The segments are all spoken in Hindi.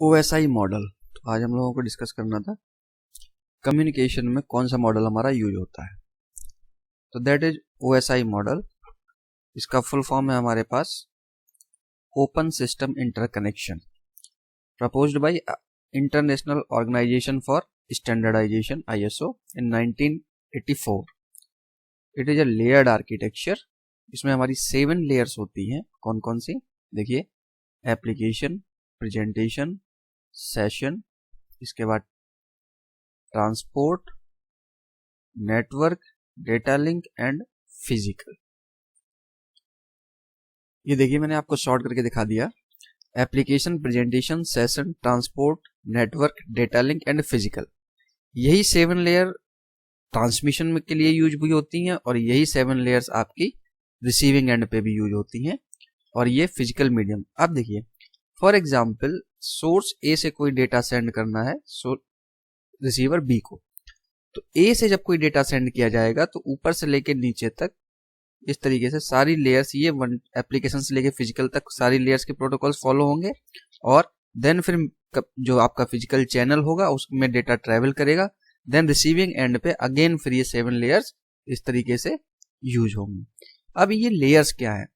OSI model. तो आज हम लोगों को डिस्कस करना था कम्युनिकेशन में कौन सा मॉडल हमारा यूज होता है। तो दैट इज OSI मॉडल। इसका फुल फॉर्म है हमारे पास open system interconnection, proposed by international organisation for standardisation ISO in 1984। It is a layered architecture. इसमें हमारी 7 लेयर्स होती हैं। कौन कौन सी देखिए, एप्लीकेशन, प्रेजेंटेशन, सेशन, इसके बाद transport, network, data link and physical. ये देखिए मैंने आपको शॉर्ट करके दिखा दिया। Application, presentation, session, transport, network, data link and physical. यही 7 लेयर ट्रांसमिशन के लिए यूज भी होती हैं और यही 7 लेयर्स आपकी रिसीविंग एंड पे भी यूज होती हैं। और ये फिजिकल मीडियम। अब देखिए फॉर एग्जाम्पल सोर्स ए से कोई डेटा सेंड करना है रिसीवर बी को। तो ए से जब कोई डेटा सेंड किया जाएगा तो ऊपर से लेकर नीचे तक इस तरीके से सारी लेयर्स, ये एप्लीकेशन से लेकर फिजिकल तक सारी लेयर्स के प्रोटोकॉल्स फॉलो होंगे। और देन फिर जो आपका फिजिकल चैनल होगा उसमें डेटा ट्रेवल करेगा। देन रिसीविंग एंड पे अगेन फिर ये 7 लेयर्स इस तरीके से यूज होंगी। अब ये लेयर्स क्या है?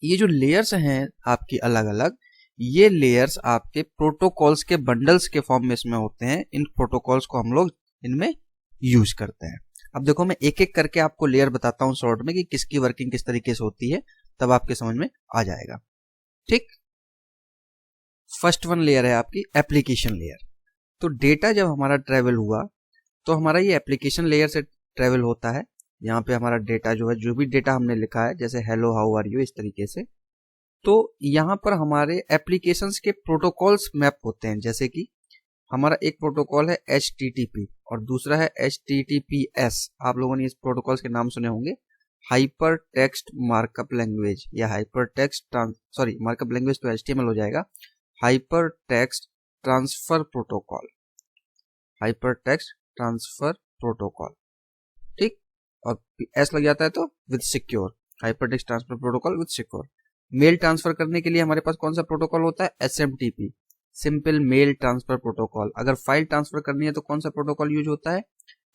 ये जो लेयर्स हैं आपकी अलग अलग, ये लेयर्स आपके प्रोटोकॉल्स के बंडल्स के फॉर्म में इसमें होते हैं। इन प्रोटोकॉल्स को हम लोग इनमें यूज करते हैं। अब देखो मैं एक एक करके आपको लेयर बताता हूं शॉर्ट में कि किसकी वर्किंग किस तरीके से होती है, तब आपके समझ में आ जाएगा। ठीक, फर्स्ट वन लेयर है आपकी एप्लीकेशन लेयर। तो डेटा जब हमारा ट्रेवल हुआ तो हमारा ये एप्लीकेशन लेयर से ट्रेवल होता है। यहाँ पे हमारा डेटा जो है, जो भी डेटा हमने लिखा है जैसे हेलो हाउ आर यू इस तरीके से, तो यहाँ पर हमारे एप्लीकेशंस के प्रोटोकॉल्स मैप होते हैं। जैसे कि हमारा एक प्रोटोकॉल है HTTP और दूसरा है HTTPS। आप लोगों ने इस प्रोटोकॉल्स के नाम सुने होंगे, हाइपर टेक्स्ट मार्कअप लैंग्वेज या हाइपर टेक्स्ट मार्कअप लैंग्वेज तो HTML हो जाएगा, hyper text transfer protocol, hyper text transfer protocol. ठीक, और S लग जाता है तो with secure, hyper text transfer protocol with secure. Mail transfer करने के लिए हमारे पास कौन सा प्रोटोकॉल होता है? SMTP, simple mail transfer protocol. अगर फाइल ट्रांसफर करनी है तो कौन सा प्रोटोकॉल यूज होता है?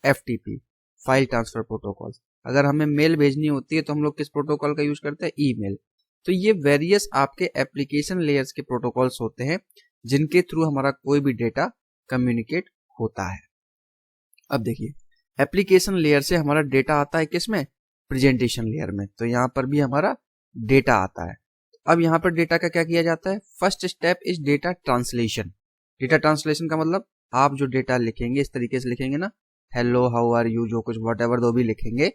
FTP, file transfer protocol. अगर हमें मेल भेजनी होती है तो हम लोग किस प्रोटोकॉल का यूज करते हैं? ईमेल। तो ये वेरियस आपके एप्लीकेशन लेयर्स के प्रोटोकॉल्स होते हैं जिनके थ्रू हमारा कोई भी डेटा कम्युनिकेट होता है। अब देखिए एप्लीकेशन लेयर से हमारा डेटा आता है किसमें? प्रेजेंटेशन लेयर में। तो यहाँ पर भी हमारा डेटा आता है। अब यहाँ पर डेटा का क्या किया जाता है? First step is data translation. Data translation का मतलब आप जो डेटा लिखेंगे इस तरीके से लिखेंगे ना, हेलो हाउ आर यू, जो कुछ वट एवर दो भी लिखेंगे,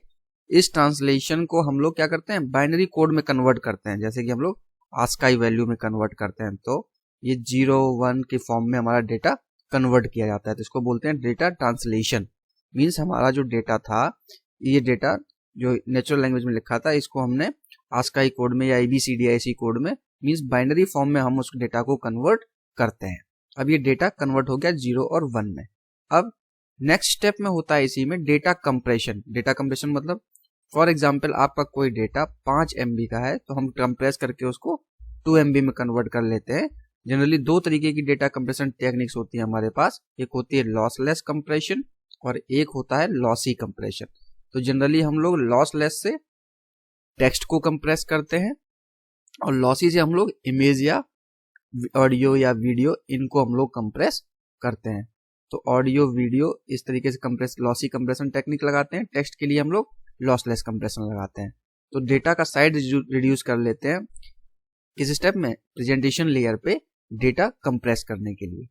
इस ट्रांसलेशन को हम लोग क्या करते हैं? बाइनरी कोड में कन्वर्ट करते हैं। जैसे कि हम लोग ASCII वैल्यू में कन्वर्ट करते हैं, तो ये 0 1 के फॉर्म में हमारा डेटा कन्वर्ट किया जाता है। तो इसको बोलते हैं डेटा ट्रांसलेशन। मीन्स हमारा जो डेटा था, ये डेटा जो नेचुरल लैंग्वेज में लिखा था, इसको हमने ASCII कोड में या ABCDIC कोड में, मीन्स बाइनरी फॉर्म में हम उस डेटा को कन्वर्ट करते हैं। अब ये डेटा कन्वर्ट हो गया 0 और 1 में। अब नेक्स्ट स्टेप में होता है इसी में डेटा कंप्रेशन। डेटा कंप्रेशन मतलब फॉर एग्जाम्पल आपका कोई डेटा 5 MB का है तो हम कंप्रेस करके उसको 2 MB में कन्वर्ट कर लेते हैं। जनरली 2 तरीके की डेटा कंप्रेशन टेक्निक्स होती है हमारे पास। एक होती है लॉसलेस कंप्रेशन और एक होता है लॉसी कंप्रेशन। तो जनरली हम लोग लॉसलेस से टेक्स्ट को कंप्रेस करते हैं और लॉसी से हम लोग इमेज या ऑडियो या वीडियो, इनको हम लोग कंप्रेस करते हैं। तो ऑडियो वीडियो इस तरीके से कंप्रेस, लॉसी कंप्रेशन टेक्निक लगाते हैं। टेक्स्ट के लिए हम लोग लॉसलेस कंप्रेशन लगाते हैं। तो डेटा का साइज रिड्यूस कर लेते हैं किस स्टेप में? प्रेजेंटेशन लेयर पे डेटा कंप्रेस करने के लिए।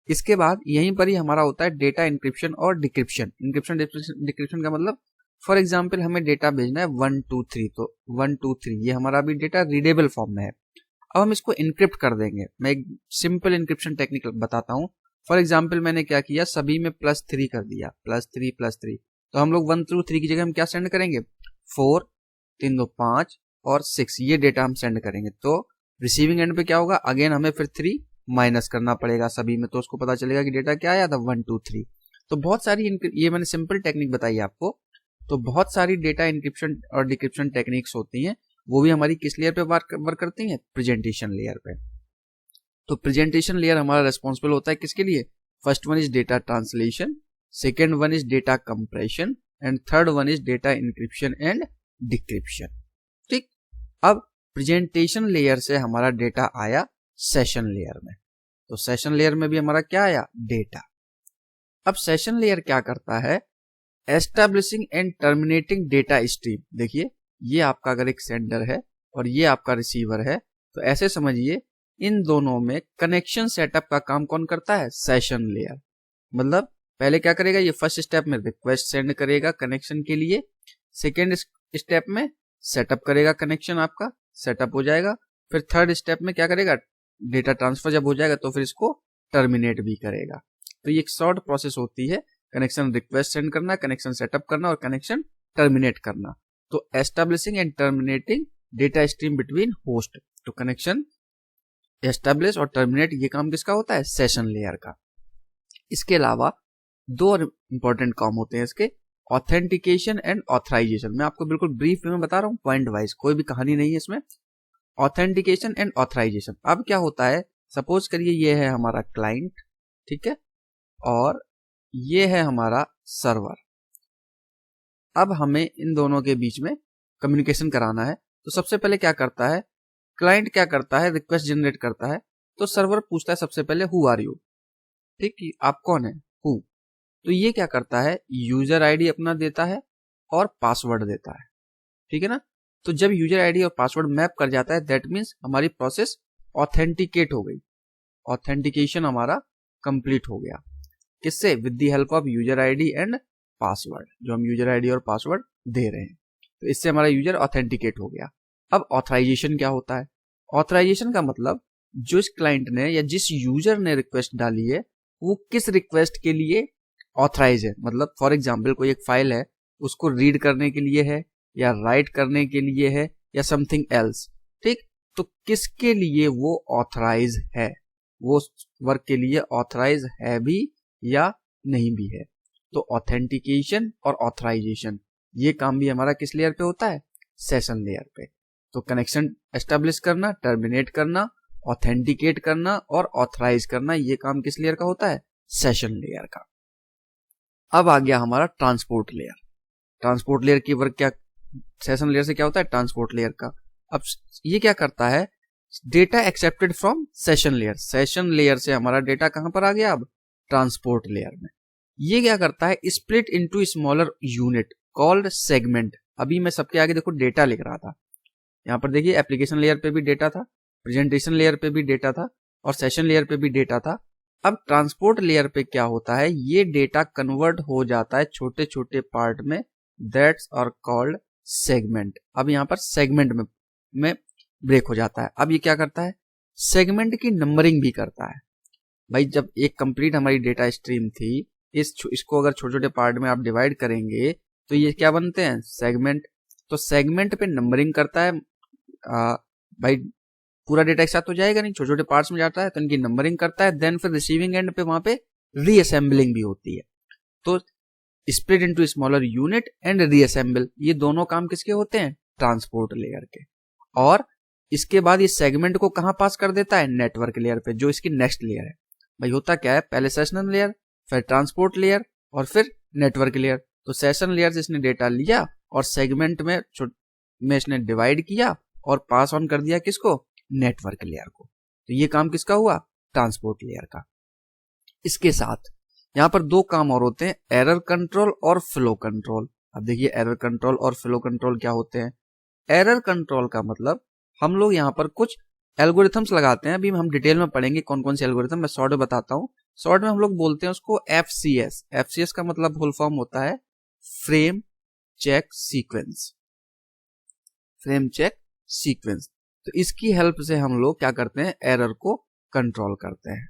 इसके बाद यहीं पर ही हमारा होता है डेटा इंक्रिप्शन और डिक्रिप्शन। इंक्रिप्शन डिक्रिप्शन का मतलब फॉर एग्जाम्पल हमें डेटा भेजना है 1 2 3, तो 1 2 3 ये हमारा अभी डेटा रीडेबल फॉर्म में है। अब हम इसको इनक्रिप्ट कर देंगे। मैं एक सिंपल इंक्रिप्शन टेक्निक बताता हूँ। फॉर एग्जाम्पल मैंने क्या किया, सभी में +3 कर दिया, +3 तो हम लोग 1 through 3 की जगह हम क्या सेंड करेंगे? 4 3 2 5 और 6, ये डेटा हम सेंड करेंगे। तो रिसीविंग एंड पे क्या होगा? अगेन हमें फिर 3 माइनस करना पड़ेगा सभी में, तो उसको पता चलेगा कि डेटा क्या आया था 1 2 3। तो बहुत सारी ये मैंने सिंपल टेक्निक बताई आपको। तो बहुत सारी डेटा इंक्रिप्शन और डिक्रिप्शन टेक्निक्स होती हैं, वो भी हमारी किस लेयर पे वर्क करती हैं? प्रेजेंटेशन लेयर पे। तो प्रेजेंटेशन लेयर हमारा रेस्पॉन्सिबल होता है किसके लिए? First one is data translation, second one is data compression and third one is data encryption and decryption. ठीक, अब प्रेजेंटेशन लेयर से हमारा डेटा आया सेशन लेयर में, तो सेशन लेयर में भी हमारा क्या आया? डेटा। अब सेशन लेयर क्या करता है? Establishing and terminating data stream. देखिए, ये आपका अगर एक सेंडर है और ये आपका रिसीवर है, तो ऐसे समझिए इन दोनों में कनेक्शन सेटअप का काम कौन करता है? Session layer. मतलब पहले क्या करेगा? ये फर्स्ट स्टेप में रिक्वेस्ट सेंड करेगा कनेक्शन के लिए, सेकेंड स्टेप में सेटअप करेगा कनेक्शन, आपका सेटअप हो जाएगा, फिर थर्ड स्टेप में क्या करेगा? डेटा ट्रांसफर जब हो जाएगा तो फिर इसको टर्मिनेट भी करेगा। तो ये एक शॉर्ट प्रोसेस होती है, कनेक्शन रिक्वेस्ट सेंड करना, कनेक्शन सेटअप करना और कनेक्शन टर्मिनेट करना। तो establishing and terminating data stream between host, तो कनेक्शन एस्टैब्लिश और टर्मिनेट ये काम किसका होता है? सेशन लेयर का। इसके अलावा दो और इंपॉर्टेंट काम होते हैं इसके, ऑथेंटिकेशन एंड ऑथराइजेशन। मैं आपको बिल्कुल ब्रीफ में बता रहा हूँ, पॉइंट वाइज, कोई भी कहानी नहीं है इसमें। ऑथेंटिकेशन एंड ऑथराइजेशन, अब क्या होता है? सपोज करिए ये है हमारा क्लाइंट, ठीक है, और ये है हमारा सर्वर। अब हमें इन दोनों के बीच में कम्युनिकेशन कराना है, तो सबसे पहले क्या करता है क्लाइंट? क्या करता है? रिक्वेस्ट जनरेट करता है, तो सर्वर पूछता है सबसे पहले हु आर यू, ठीक, आप कौन है? हु। तो ये क्या करता है? यूजर आईडी अपना देता है और पासवर्ड देता है, ठीक है ना। तो जब यूजर आईडी और पासवर्ड मैप कर जाता है, दैट मीन्स हमारी प्रोसेस ऑथेंटिकेट हो गई, ऑथेंटिकेशन हमारा कंप्लीट हो गया। किससे? With the help of user ID and password, जो हम यूजर आईडी और पासवर्ड दे रहे हैं, तो इससे हमारा यूजर ऑथेंटिकेट हो गया। अब ऑथराइजेशन क्या होता है? ऑथराइजेशन का मतलब जो इस क्लाइंट ने या जिस यूजर ने रिक्वेस्ट डाली है वो किस रिक्वेस्ट के लिए ऑथराइज है। मतलब फॉर एग्जांपल कोई एक फाइल है, उसको रीड करने के लिए है या राइट करने के लिए है या समथिंग एल्स, ठीक, तो किसके लिए वो ऑथराइज है, वो वर्क के लिए ऑथराइज है भी या नहीं भी है। तो ऑथेंटिकेशन और ऑथराइजेशन ये काम भी हमारा किस लेयर पे होता है? सेशन लेयर पे। तो कनेक्शन एस्टेब्लिश करना, टर्मिनेट करना, ऑथेंटिकेट करना और ऑथराइज करना, ये काम किस लेयर का होता है? सेशन लेयर का। अब आ गया हमारा ट्रांसपोर्ट लेयर। ट्रांसपोर्ट लेयर की वर्क क्या सेशन लेयर से क्या होता है? ट्रांसपोर्ट लेयर का। अब ये क्या करता है? Data accepted from session layer, session layer से हमारा डेटा कहां पर आ गया? अब ट्रांसपोर्ट लेयर में। ये क्या करता है? Split into smaller unit called segment. अभी मैं सबके आगे देखो डेटा लिख रहा था, यहाँ पर देखिए एप्लीकेशन लेयर पे भी डेटा था, प्रेजेंटेशन लेयर पे भी डेटा था और सेशन लेयर पे भी डेटा था। अब ट्रांसपोर्ट लेयर पे क्या होता है? ये डेटा कन्वर्ट हो जाता है छोटे छोटे पार्ट में, दैट्स आर कॉल्ड सेगमेंट। अब यहाँ पर सेगमेंट में ब्रेक हो जाता है। अब ये क्या करता है? सेगमेंट की नंबरिंग भी करता है। भाई जब एक कंप्लीट हमारी डेटा स्ट्रीम थी, इसको अगर छोटे छोटे पार्ट में आप डिवाइड करेंगे तो ये क्या बनते हैं? सेगमेंट। तो सेगमेंट पे नंबरिंग करता है। भाई पूरा डेटा एक साथ तो जाएगा नहीं, छोटे छोटे पार्ट्स में जाता है, तो इनकी नंबरिंग करता है। देन फिर रिसीविंग एंड पे वहां पे रीअसेंबलिंग भी होती है। तो split into smaller unit and reassemble, ये दोनों काम किसके होते हैं? ट्रांसपोर्ट लेयर के। और इसके बाद ये सेगमेंट को कहां पास कर देता है? नेटवर्क लेयर पे, जो इसकी नेक्स्ट लेयर है। भाई होता क्या है? पहले सेशन लेयर, फिर ट्रांसपोर्ट लेयर और फिर नेटवर्क लेयर। तो सेशन लेयर से इसने डेटा लिया और सेगमेंट में इसने डिवाइड किया और पास ऑन कर दिया किसको? नेटवर्क लेयर को। तो ये काम किसका हुआ? ट्रांसपोर्ट लेयर का। इसके साथ यहां पर दो काम और होते हैं, एरर कंट्रोल और फ्लो कंट्रोल। अब देखिए एरर कंट्रोल और फ्लो कंट्रोल क्या होते हैं। एरर कंट्रोल का मतलब हम लोग यहाँ पर कुछ एल्गोरिथम्स लगाते हैं, अभी हम डिटेल में पढ़ेंगे कौन कौन से एल्गोरिथम, मैं शॉर्ट में बताता हूँ। शॉर्ट में हम लोग बोलते हैं उसको FCS। FCS का मतलब फुल फॉर्म होता है frame check sequence, frame check sequence. तो इसकी हेल्प से हम लोग क्या करते हैं? एरर को कंट्रोल करते हैं,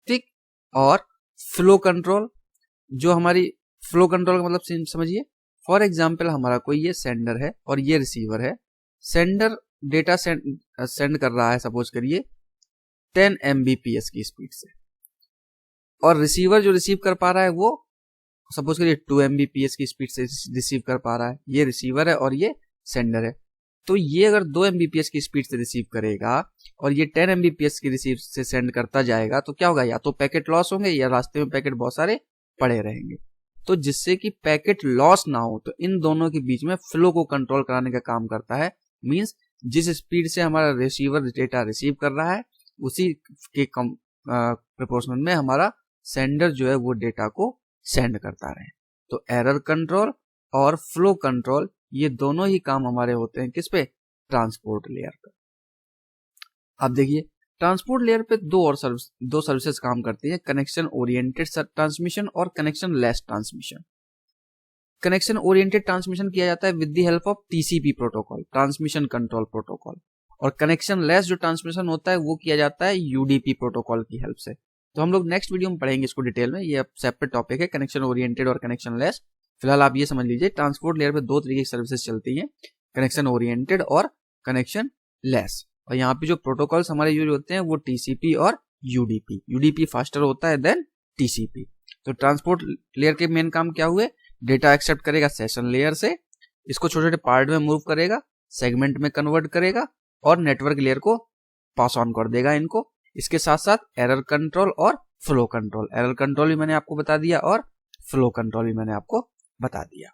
ठीक। और फ्लो कंट्रोल, जो हमारी फ्लो कंट्रोल का मतलब समझिए, फॉर एग्जाम्पल हमारा कोई ये सेंडर है और ये रिसीवर है। सेंडर डेटा सेंड कर रहा है सपोज करिए 10 Mbps की स्पीड से, और रिसीवर जो रिसीव कर पा रहा है वो सपोज करिए 2 Mbps की स्पीड से रिसीव कर पा रहा है। ये रिसीवर है और ये सेंडर है। तो ये अगर 2 Mbps की स्पीड से रिसीव करेगा और ये 10 Mbps की रिसीव से सेंड करता जाएगा, तो क्या होगा, या तो पैकेट लॉस होंगे या रास्ते में पैकेट बहुत सारे पड़े रहेंगे। तो जिससे कि पैकेट लॉस ना हो, तो इन दोनों के बीच में फ्लो को कंट्रोल कराने का काम करता है। मींस जिस स्पीड से हमारा रिसीवर डेटा रिसीव कर रहा है उसी के प्रोपोर्शनल में हमारा सेंडर जो है वो डेटा को सेंड करता रहे। तो एरर कंट्रोल और फ्लो कंट्रोल ये दोनों ही काम हमारे होते हैं किस पे, ट्रांसपोर्ट लेयर पर। अब देखिए ट्रांसपोर्ट लेयर पे दो सर्विसेज काम करती हैं, कनेक्शन ओरिएंटेड ट्रांसमिशन और connection less transmission. Connection oriented transmission किया जाता है with the help of TCP protocol, transmission control protocol, और कनेक्शन लेस जो ट्रांसमिशन होता है वो किया जाता है यूडीपी प्रोटोकॉल की हेल्प से। तो हम लोग नेक्स्ट वीडियो में पढ़ेंगे इसको डिटेल में, ये सेपरेट टॉपिक है, कनेक्शन ओरिएंटेड और कनेक्शन लेस। फिलहाल आप ये समझ लीजिए ट्रांसपोर्ट लेयर पे दो तरीके की सर्विसेज चलती हैं, कनेक्शन ओरिएंटेड और कनेक्शन लेस। और यहाँ पे जो प्रोटोकॉल्स हमारे यूज होते हैं वो टीसीपी और यूडीपी। यूडीपी फास्टर होता है देन टीसीपी। तो ट्रांसपोर्ट लेयर के मेन काम क्या हुए, डेटा एक्सेप्ट करेगा सेशन लेयर से, इसको छोटे छोटे पार्ट में मूव करेगा, सेगमेंट में कन्वर्ट करेगा और नेटवर्क लेयर को पास ऑन कर देगा इनको। इसके साथ साथ एरर कंट्रोल और फ्लो कंट्रोल, एरर कंट्रोल भी मैंने आपको बता दिया और फ्लो कंट्रोल भी मैंने आपको बता दिया।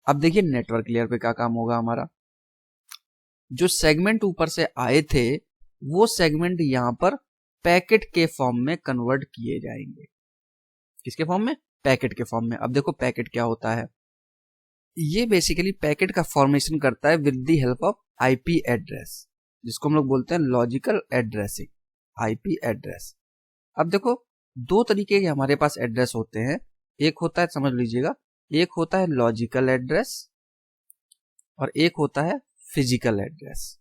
अब देखिए नेटवर्क लेयर पे क्या काम होगा हमारा, जो सेगमेंट ऊपर से आए थे वो सेगमेंट यहां पर पैकेट के फॉर्म में कन्वर्ट किए जाएंगे। किसके फॉर्म में, पैकेट के फॉर्म में। अब देखो पैकेट क्या होता है, ये बेसिकली पैकेट का फॉर्मेशन करता है with the help of IP address, जिसको हम लोग बोलते हैं लॉजिकल एड्रेसिंग, आईपी एड्रेस। अब देखो दो तरीके के हमारे पास एड्रेस होते हैं, एक होता है, समझ लीजिएगा, एक होता है लॉजिकल एड्रेस और एक होता है physical address.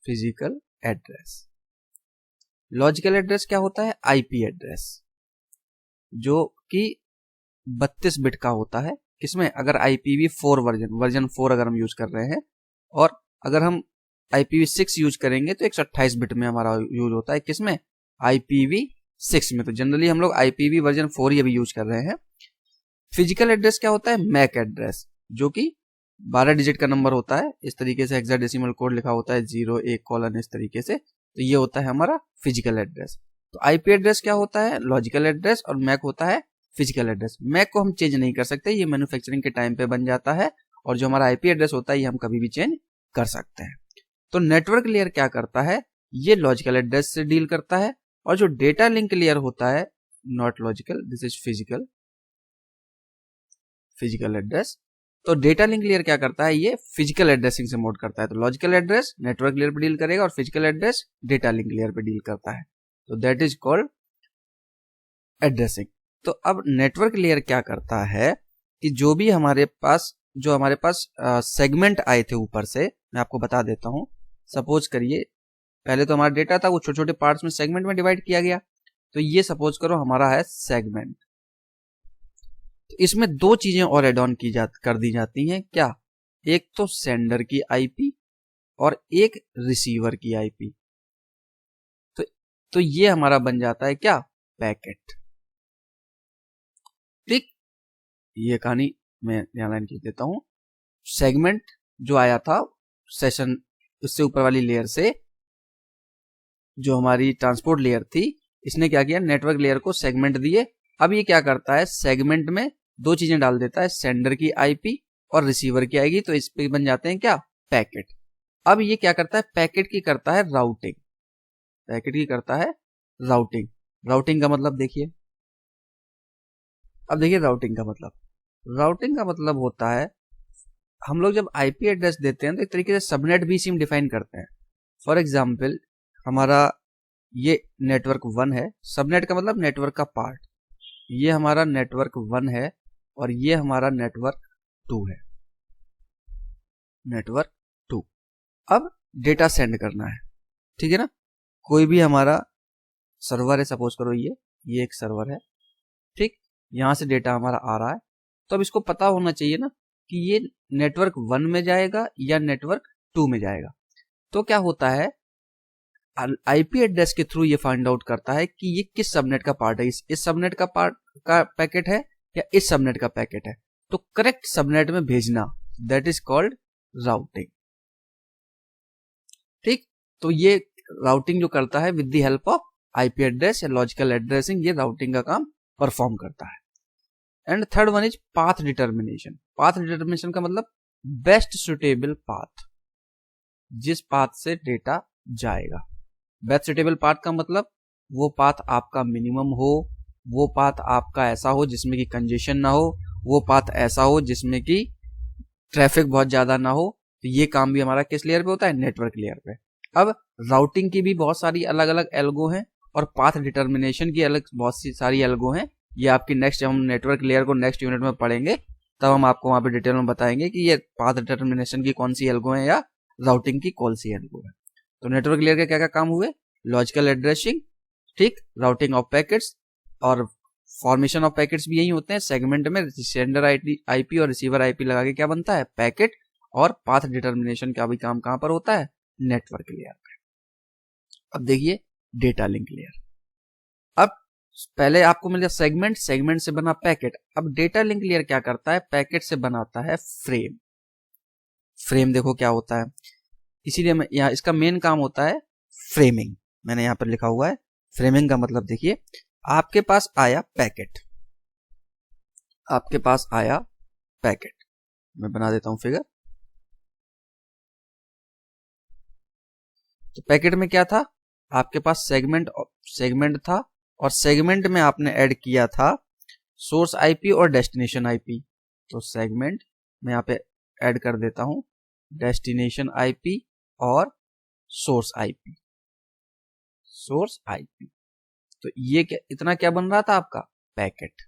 Physical address, logical address क्या होता है, आईपी एड्रेस, जो कि 32 बिट का होता है। किसमें, अगर IPv4 वर्जन 4 अगर हम यूज कर रहे हैं, और अगर हम IPv6 यूज करेंगे तो 128 बिट में हमारा यूज होता है। किसमें, IPv6 में। तो जनरली हम लोग IPv वर्जन 4 ही अभी यूज कर रहे हैं। फिजिकल एड्रेस क्या होता है, मैक एड्रेस, जो कि 12 डिजिट का नंबर होता है, इस तरीके से हेक्साडेसिमल कोड लिखा होता है 0 1 कोलन इस तरीके से। तो ये होता है हमारा फिजिकल एड्रेस। तो आईपी एड्रेस क्या होता है, लॉजिकल एड्रेस, और मैक होता है फिजिकल एड्रेस। मैक को हम चेंज नहीं कर सकते, ये मैन्युफैक्चरिंग के टाइम पे बन जाता है, और जो हमारा आईपी एड्रेस होता है ये हम कभी भी चेंज कर सकते हैं। तो नेटवर्क लेयर क्या करता है, ये लॉजिकल एड्रेस से डील करता है, और जो डेटा लिंक लेयर होता है, not logical, this is physical, physical address. तो डेटा लिंक लेयर क्या करता है, ये फिजिकल एड्रेसिंग से मोड करता है। तो लॉजिकल एड्रेस नेटवर्क लेयर पे डील करेगा और physical address data link layer पे डील करता है। तो दैट इज कॉल्ड एड्रेसिंग। तो अब नेटवर्क लेयर क्या करता है कि जो हमारे पास सेगमेंट आए थे ऊपर से, मैं आपको बता देता हूं। सपोज करिए पहले तो हमारा डेटा था वो छोटे छोटे पार्ट्स में सेगमेंट में डिवाइड किया गया। तो ये सपोज करो हमारा है सेगमेंट। तो इसमें दो चीजें और एड ऑन कर दी जाती हैं। क्या, एक तो सेंडर की आईपी और एक रिसीवर की आईपी। तो ये हमारा बन जाता है क्या, पैकेट। ठीक, ये कहानी मैं यहाँ लाइन खींच देता हूं। सेगमेंट जो आया था सेशन, उससे ऊपर वाली लेयर से, जो हमारी ट्रांसपोर्ट लेयर थी, इसने क्या किया, नेटवर्क लेयर को सेगमेंट दिए। अब ये क्या करता है, सेगमेंट में दो चीजें डाल देता है, सेंडर की आईपी और रिसीवर की आएगी, तो इस पे बन जाते हैं क्या, पैकेट। अब ये क्या करता है, पैकेट की करता है राउटिंग। पैकेट की करता है राउटिंग। राउटिंग का मतलब देखिए, अब देखिए राउटिंग का मतलब होता है, हम लोग जब आईपी एड्रेस देते हैं तो एक तरीके से सबनेट भी सिम डिफाइन करते हैं। फॉर एग्जांपल हमारा ये नेटवर्क 1 है, सबनेट का मतलब नेटवर्क का पार्ट। ये हमारा नेटवर्क 1 है और ये हमारा नेटवर्क 2 है, नेटवर्क 2। अब डेटा सेंड करना है, ठीक है ना। कोई भी हमारा सर्वर है, सपोज करो ये एक सर्वर है, ठीक, यहां से डेटा हमारा आ रहा है। तो अब इसको पता होना चाहिए ना कि ये नेटवर्क 1 में जाएगा या नेटवर्क 2 में जाएगा। तो क्या होता है, आईपी एड्रेस के थ्रू ये फाइंड आउट करता है कि ये किस सबनेट का पार्ट है, इस सबनेट का पार्ट का पैकेट है या इस सबनेट का पैकेट है। तो करेक्ट सबनेट में भेजना, दैट इज कॉल्ड राउटिंग। ठीक, तो ये राउटिंग जो करता है with the help of IP address या लॉजिकल एड्रेसिंग, ये राउटिंग का काम परफॉर्म करता है। And third one is path determination. Path determination का मतलब बेस्ट सुटेबल पाथ, जिस पाथ से डेटा जाएगा। बेस्ट सुटेबल पाथ का मतलब वो पाथ आपका मिनिमम हो, वो पाथ आपका ऐसा हो जिसमें कि कंजेशन ना हो, वो पाथ ऐसा हो जिसमें कि ट्रैफिक बहुत ज्यादा ना हो। तो ये काम भी हमारा किस लेयर पे होता है, नेटवर्क लेयर पे। अब राउटिंग की भी बहुत सारी अलग अलग एल्गो हैं और पाथ डिटर्मिनेशन की अलग बहुत सी सारी एल्गो हैं। ये आपकी नेक्स्ट, जब हम नेटवर्क लेयर को नेक्स्ट यूनिट में पढ़ेंगे तब हम आपको वहां पे डिटेल में बताएंगे कि ये पाथ डिटर्मिनेशन की कौन सी एल्गो है या राउटिंग की कौन सी एल्गो है। तो नेटवर्क लेयर के क्या क्या काम हुए, लॉजिकल एड्रेसिंग, ठीक, राउटिंग ऑफ पैकेट्स, और फॉर्मेशन ऑफ पैकेट्स भी यही होते हैं। सेगमेंट में सेंडर आईपी और रिसीवर आईपी लगा के क्या बनता है, पैकेट। और पाथ डिटर्मिनेशन का भी काम कहां पर होता है, नेटवर्क लेयर पे। अब देखिए डेटा लिंक लेयर। अब पहले आपको मिल गया सेगमेंट, सेगमेंट से बना पैकेट। अब डेटा लिंक लेयर क्या करता है, पैकेट से बनाता है फ्रेम। फ्रेम देखो क्या होता है, इसीलिए मैं यहाँ, इसका मेन काम होता है फ्रेमिंग। मैंने यहां पर लिखा हुआ है फ्रेमिंग का मतलब, देखिए आपके पास आया पैकेट, आपके पास आया पैकेट, मैं बना देता हूं फिगर। तो पैकेट में क्या था, आपके पास सेगमेंट था, और सेगमेंट में आपने ऐड किया था सोर्स आईपी और डेस्टिनेशन आईपी। तो सेगमेंट में यहाँ पे ऐड कर देता हूं डेस्टिनेशन आईपी और सोर्स आईपी, सोर्स आईपी। तो ये क्या, इतना क्या बन रहा था आपका, पैकेट।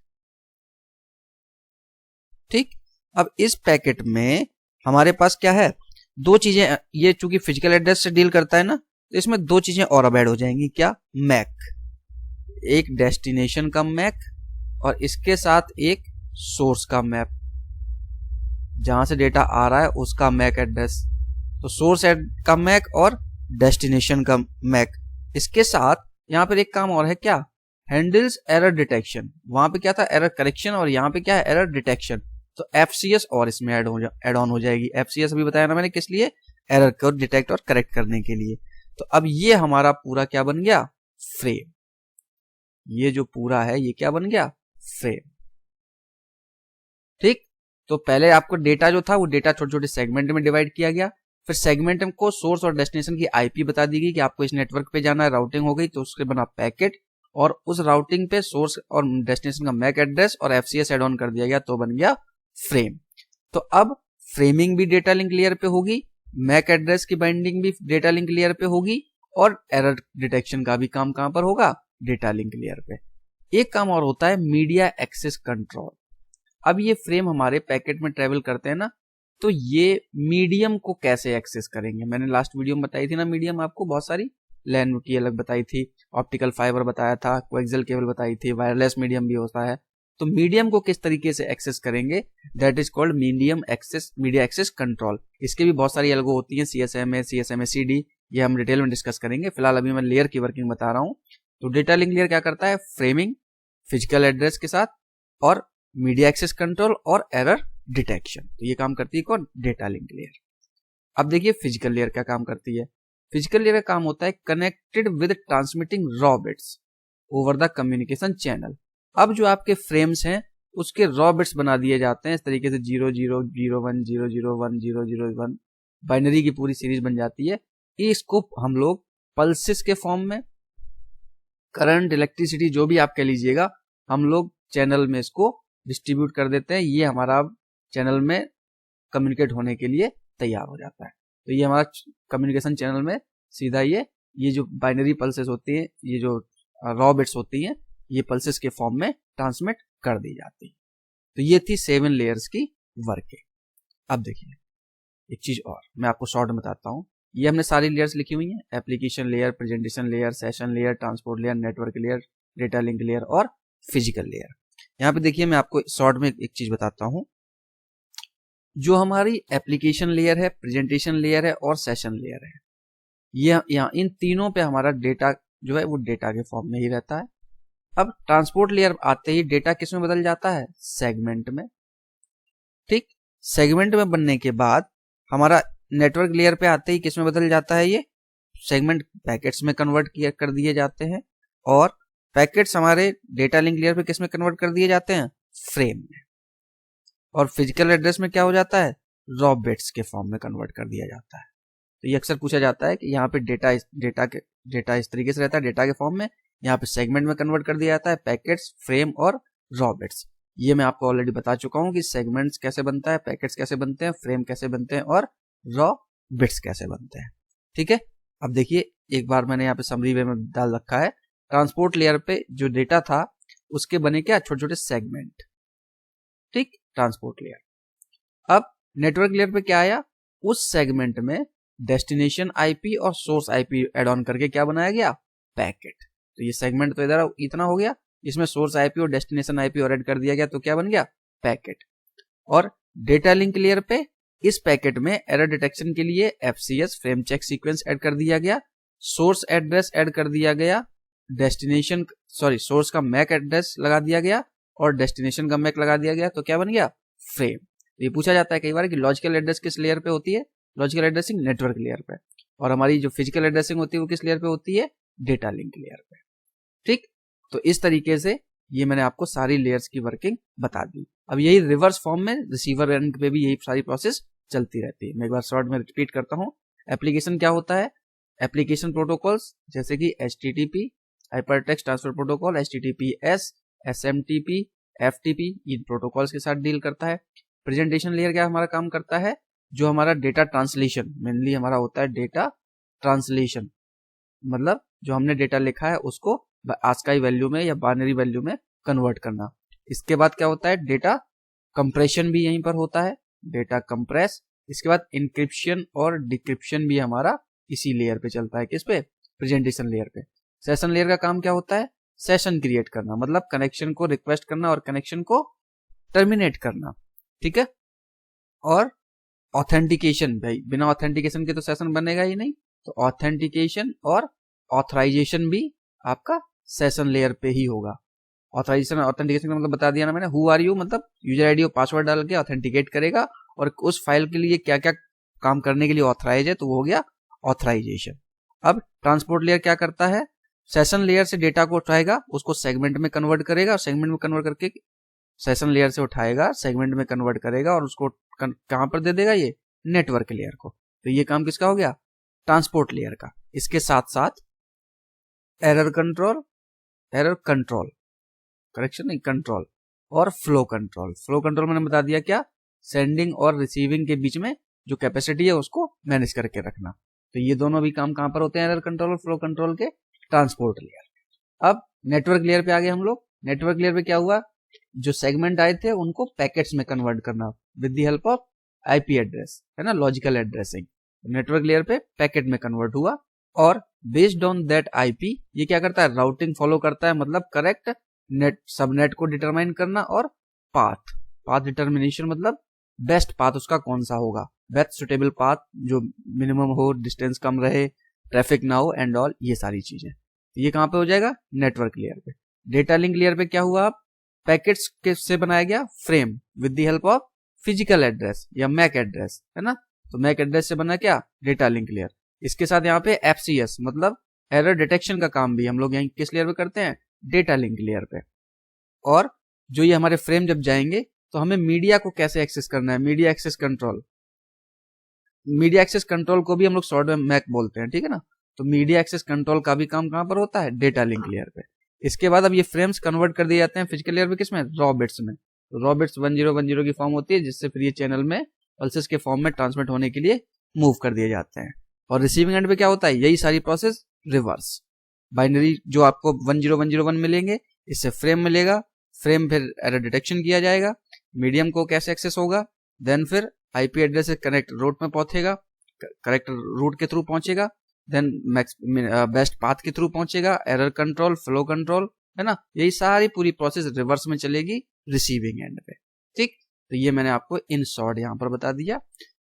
ठीक, अब इस पैकेट में हमारे पास क्या है, दो चीजें। ये चूंकि फिजिकल एड्रेस से डील करता है ना, तो इसमें दो चीजें और अब ऐड हो जाएंगी। क्या, मैक, एक डेस्टिनेशन का मैक और इसके साथ एक सोर्स का मैप, जहां से डेटा आ रहा है उसका मैक एड्रेस। तो सोर्स का मैक और डेस्टिनेशन का मैक। इसके साथ यहां पर एक काम और है, क्या, हैंडल्स एरर डिटेक्शन। वहां पे क्या था, एरर करेक्शन, और यहाँ पे क्या है, एरर डिटेक्शन। तो एफसीएस और इसमें ऐड ऑन हो जाएगी। एफसीएस अभी बताया ना मैंने, किस लिए, एरर को डिटेक्ट और करेक्ट करने के लिए। तो अब ये हमारा पूरा क्या बन गया, फ्रेम। ये जो पूरा है ये क्या बन गया, फ्रेम। ठीक, तो पहले आपको डेटा जो था वो डेटा छोटे छोटे सेगमेंट में डिवाइड किया गया। फिर सेगमेंट को सोर्स और डेस्टिनेशन की आईपी बता दी गई कि आपको इस नेटवर्क पे जाना है, राउटिंग हो गई तो उसके बना पैकेट, और उस राउटिंग पे सोर्स और डेस्टिनेशन का मैक एड्रेस और एफसीएस एड ऑन कर दिया गया, तो बन गया फ्रेम। तो अब फ्रेमिंग भी डेटा लिंक लेयर पे होगी, मैक एड्रेस की बाइंडिंग भी डेटा लिंक लेयर पे होगी, और एरर डिटेक्शन का भी काम कहां पर होगा, डेटा लिंक लेयर पे। एक काम और होता है मीडिया एक्सेस कंट्रोल। अब ये फ्रेम हमारे पैकेट में ट्रेवल करते हैं ना, तो ये मीडियम को कैसे एक्सेस करेंगे। मैंने लास्ट वीडियो में बताई थी ना मीडियम, आपको बहुत सारी लैन की अलग बताई थी, ऑप्टिकल फाइबर बताया था, कोएक्सियल केबल बताई थी, वायरलेस मीडियम भी होता है। तो मीडियम को किस तरीके से एक्सेस करेंगे, that is called media access control. इसके भी बहुत सारी एल्गो होती है, CSMA, CSMA-CD, ये हम डिटेल में डिस्कस करेंगे। फिलहाल अभी मैं लेयर की वर्किंग बता रहा हूं। तो डेटा लिंक लेयर क्या करता है, फ्रेमिंग फिजिकल एड्रेस के साथ, और मीडिया एक्सेस कंट्रोल और एरर डिटेक्शन। तो ये काम करती है कौन, डेटा लिंक लेयर। अब देखिए फिजिकल लेयर क्या काम करती है। फिजिकल लेयर का काम होता है connected with transmitting raw bits over the communication channel. अब जो आपके फ्रेम्स हैं उसके रॉ बिट्स बना दिए जाते हैं इस तरीके से, 0 0 0 1 0 0 1 0 0 1, बाइनरी की पूरी सीरीज बन जाती है। इसको हम लोग पल्सेस के फॉर्म में, करंट, इलेक्ट्रिसिटी, जो भी आप कह लीजिएगा, हम लोग चैनल में इसको डिस्ट्रीब्यूट कर देते हैं। ये हमारा चैनल में कम्युनिकेट होने के लिए तैयार हो जाता है। तो ये हमारा कम्युनिकेशन चैनल में सीधा ये जो बाइनरी पल्सेस होती हैं, ये जो रॉ बिट्स होती हैं, ये पल्सेस के फॉर्म में ट्रांसमिट कर दी जाती है। तो ये थी 7 लेयर्स की वर्किंग। अब देखिए एक चीज और मैं आपको शॉर्ट में बताता हूँ। ये हमने सारी लेयर्स लिखी हुई हैं, application layer, presentation layer, session layer, transport layer, network layer, data link layer और फिजिकल लेयर। यहाँ पे देखिए मैं आपको शॉर्ट में एक चीज बताता हूँ। जो हमारी एप्लीकेशन लेयर है, प्रेजेंटेशन लेयर है और सेशन लेयर है, ये यहाँ इन तीनों पे हमारा डेटा जो है वो डेटा के फॉर्म में ही रहता है। अब ट्रांसपोर्ट लेयर आते ही डेटा किस में बदल जाता है, सेगमेंट में। ठीक, सेगमेंट में बनने के बाद हमारा नेटवर्क लेयर पे आते ही किस में बदल जाता है, ये सेगमेंट पैकेट्स में कन्वर्ट किया कर दिए जाते हैं और पैकेट्स हमारे डेटा लिंक लेयर पे किस में कन्वर्ट कर दिए जाते हैं, फ्रेम में। और फिजिकल एड्रेस में क्या हो जाता है, रॉ बिट्स के फॉर्म में कन्वर्ट कर दिया जाता है। तो ये अक्सर पूछा जाता है कि यहाँ पे डेटा इस तरीके से रहता है डेटा के फॉर्म में, यहाँ पे सेगमेंट में कन्वर्ट कर दिया जाता है पैकेट्स, फ्रेम और रॉ बिट्स। ये मैं आपको ऑलरेडी बता चुका हूँ कि सेगमेंट्स कैसे बनता है, पैकेट्स कैसे बनते हैं, फ्रेम कैसे बनते हैं और रॉ बिट्स कैसे बनते हैं। ठीक है, अब देखिए एक बार मैंने यहाँ पे समरी वे में डाल रखा है। ट्रांसपोर्ट लेयर पे जो डेटा था उसके बने क्या, छोटे छोटे सेगमेंट। ठीक, ट्रांसपोर्ट लेयर। अब नेटवर्क लेयर पे क्या आया, उस सेगमेंट में डेस्टिनेशन आईपी और सोर्स आईपी एड ऑन करके क्या बनाया गया, पैकेट। तो ये सेगमेंट तो इधर इतना हो गया, इसमें सोर्स आईपी और डेस्टिनेशन आईपी और ऐड कर दिया गया, तो क्या बन गया, पैकेट। और डेटा लिंक लेयर पे इस पैकेट में एरर डिटेक्शन के लिए FCS frame check sequence add कर दिया गया, सोर्स एड्रेस ऐड कर दिया गया, सोर्स का मैक एड्रेस लगा दिया गया और डेस्टिनेशन का मैक लगा दिया गया, तो क्या बन गया, फ्रेम। ये पूछा जाता है कई बार कि लॉजिकल एड्रेस किस लेयर पे होती है, लॉजिकल एड्रेसिंग नेटवर्क लेयर पे, और हमारी जो फिजिकल एड्रेसिंग होती है वो किस लेयर पे होती है, डेटा लिंक लेयर पे। ठीक, तो इस तरीके से ये मैंने आपको सारी लेयर्स की वर्किंग बता दी। अब यही रिवर्स फॉर्म में रिसीवर एंड पे भी यही सारी प्रोसेस चलती रहती है। मैं एक बार शॉर्ट में रिपीट करता हूँ। एप्लीकेशन क्या होता है, एप्लीकेशन प्रोटोकॉल्स जैसे कि HTTP hyper text transfer protocol, HTTPS, SMTP, FTP, इन प्रोटोकॉल्स के साथ डील करता है। प्रेजेंटेशन लेयर क्या हमारा काम करता है, जो हमारा डेटा ट्रांसलेशन मेनली हमारा होता है, डेटा ट्रांसलेशन मतलब जो हमने डेटा लिखा है उसको आस्काई वैल्यू में या बाइनरी वैल्यू में कन्वर्ट करना। इसके बाद क्या होता है, डेटा कंप्रेशन भी यहीं पर होता है, डेटा कंप्रेस। इसके बाद इंक्रिप्शन और डिक्रिप्शन भी हमारा इसी लेयर पे चलता है, किस पे, प्रेजेंटेशन लेयर पे। सेशन लेयर का काम क्या होता है, सेशन क्रिएट करना मतलब कनेक्शन को रिक्वेस्ट करना और कनेक्शन को टर्मिनेट करना। ठीक है, और ऑथेंटिकेशन, भाई बिना ऑथेंटिकेशन के तो सेशन बनेगा ही नहीं, तो ऑथेंटिकेशन और ऑथराइजेशन भी आपका सेशन लेयर पे ही होगा। ऑथराइजेशन ऑथेंटिकेशन का मतलब बता दिया ना मैंने, हु आर यू मतलब यूजर आईडी और पासवर्ड डाल के ऑथेंटिकेट करेगा और उस फाइल के लिए क्या क्या काम करने के लिए ऑथराइज है, तो वो हो गया ऑथराइजेशन। अब ट्रांसपोर्ट लेयर क्या करता है, सेशन लेयर से डेटा को उठाएगा, उसको सेगमेंट में कन्वर्ट करेगा, सेगमेंट में कन्वर्ट करके सेशन लेयर से उठाएगा, सेगमेंट में कन्वर्ट करेगा और उसको कहां पर दे देगा, ये नेटवर्क लेयर को। तो ये काम किसका हो गया, ट्रांसपोर्ट लेयर का। इसके साथ साथ एरर कंट्रोल करेक्शन नहीं, कंट्रोल और फ्लो कंट्रोल मैंने बता दिया क्या, सेंडिंग और रिसीविंग के बीच में जो कैपेसिटी है उसको मैनेज करके रखना। तो ये दोनों भी काम कहां पर होते हैं, एरर कंट्रोल और फ्लो कंट्रोल के, ट्रांसपोर्ट लेयर। अब नेटवर्क लेयर पे आ गए हम लोग। नेटवर्क लेयर पे क्या हुआ, जो सेगमेंट आए थे उनको पैकेट्स में कन्वर्ट करना with the help of IP address, है ना, लॉजिकल एड्रेसिंग। नेटवर्क लेयर पे पैकेट में कन्वर्ट हुआ और बेस्ड ऑन दैट आईपी ये क्या करता है, राउटिंग फॉलो करता है, मतलब करेक्ट नेट सबनेट को डिटरमाइन करना और पाथ डिटर्मिनेशन मतलब बेस्ट पाथ उसका कौन सा होगा, बेस्ट सुटेबल पाथ जो मिनिमम हो, डिस्टेंस कम रहे, ट्रैफिक ना हो एंड ऑल, ये सारी चीजें। तो ये कहां पे हो जाएगा, नेटवर्क लेयर पे। डेटा लिंक लेयर पे क्या हुआ, पैकेट्स के से बनाया गया frame with the help of physical address या मैक एड्रेस, है ना। तो मैक एड्रेस से बना क्या, डेटा लिंक लेयर। इसके साथ यहाँ पे एफसीएस मतलब एरर डिटेक्शन का काम भी हम लोग यहाँ किस लेयर पे करते हैं, डेटा लिंक लेयर पे। और जो ये हमारे फ्रेम जब जाएंगे तो हमें मीडिया को कैसे एक्सेस करना है, मीडिया एक्सेस कंट्रोल को भी हम लोग शॉर्ट में मैक बोलते हैं, ठीक है ना। तो मीडिया एक्सेस कंट्रोल का भी काम कहां पर होता है, डेटा लिंक लेयर पे। इसके बाद अब ये फ्रेम्स कन्वर्ट कर दिए जाते हैं फिजिकल लेयर पे, किसमें, रॉ बिट्स में। तो रॉ बिट्स 1010 की फॉर्म होती है, जिससे फिर ये चैनल में पल्सेस के फॉर्म में ट्रांसमिट होने के लिए मूव कर दिए जाते हैं। और रिसीविंग एंड पे क्या होता है, यही सारी प्रोसेस रिवर्स। बाइनरी जो आपको 10101 मिलेंगे, इससे फ्रेम मिलेगा, फ्रेम फिर एरर डिटेक्शन किया जाएगा, मीडियम को कैसे एक्सेस होगा, देन फिर आईपी एड्रेस से कनेक्ट रूट में पहुंचेगा, करेक्ट रूट के थ्रू पहुंचेगा, देन बेस्ट पाथ के थ्रू पहुंचेगा, एरर कंट्रोल, फ्लो कंट्रोल, है ना। यही सारी पूरी प्रोसेस रिवर्स में चलेगी रिसीविंग एंड पे। ठीक, तो ये मैंने आपको इन शॉर्ट यहाँ पर बता दिया।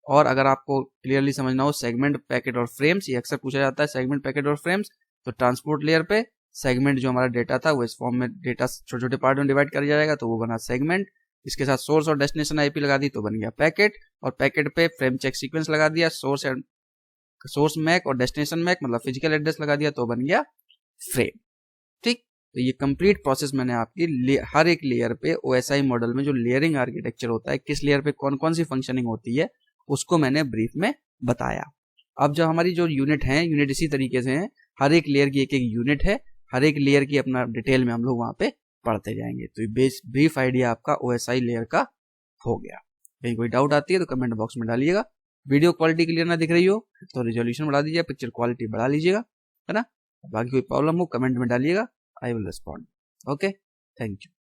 और अगर आपको क्लियरली समझना हो सेगमेंट, पैकेट और फ्रेम्स, ये अक्सर पूछा जाता है सेगमेंट, पैकेट और फ्रेम्स। तो ट्रांसपोर्ट लेयर पे सेगमेंट जो हमारा डेटा था वो इस फॉर्म में डेटा छोटे छोटे पार्ट में डिवाइड कर जाएगा, तो वो बना सेगमेंट। इसके साथ सोर्स और डेस्टिनेशन आईपी लगा दी तो बन गया पैकेट, और पैकेट पे फ्रेम चेक सीक्वेंस लगा दिया, सोर्स एंड सोर्स मैक और डेस्टिनेशन मैक मतलब फिजिकल एड्रेस लगा दिया तो बन गया फ्रेम। ठीक, तो ये कंप्लीट प्रोसेस मैंने आपकी हर एक लेयर पे OSI मॉडल में जो लेयरिंग आर्किटेक्चर होता है, किस लेयर पे कौन कौन सी फंक्शनिंग होती है, उसको मैंने ब्रीफ में बताया। अब जो हमारी जो यूनिट है, यूनिट इसी तरीके से है, हर एक लेयर की एक एक यूनिट है, हर एक लेयर की अपना डिटेल में हम लोग वहां पे पढ़ते जाएंगे। तो ये ब्रीफ आइडिया आपका OSI लेयर का हो गया। कहीं कोई डाउट आती है तो कमेंट बॉक्स में डालिएगा। वीडियो क्वालिटी क्लियर ना दिख रही हो तो रिजोल्यूशन बढ़ा दीजिए, पिक्चर क्वालिटी बढ़ा लीजिएगा, है ना। बाकी कोई प्रॉब्लम हो कमेंट में डालिएगा, I will respond. Okay, thank you.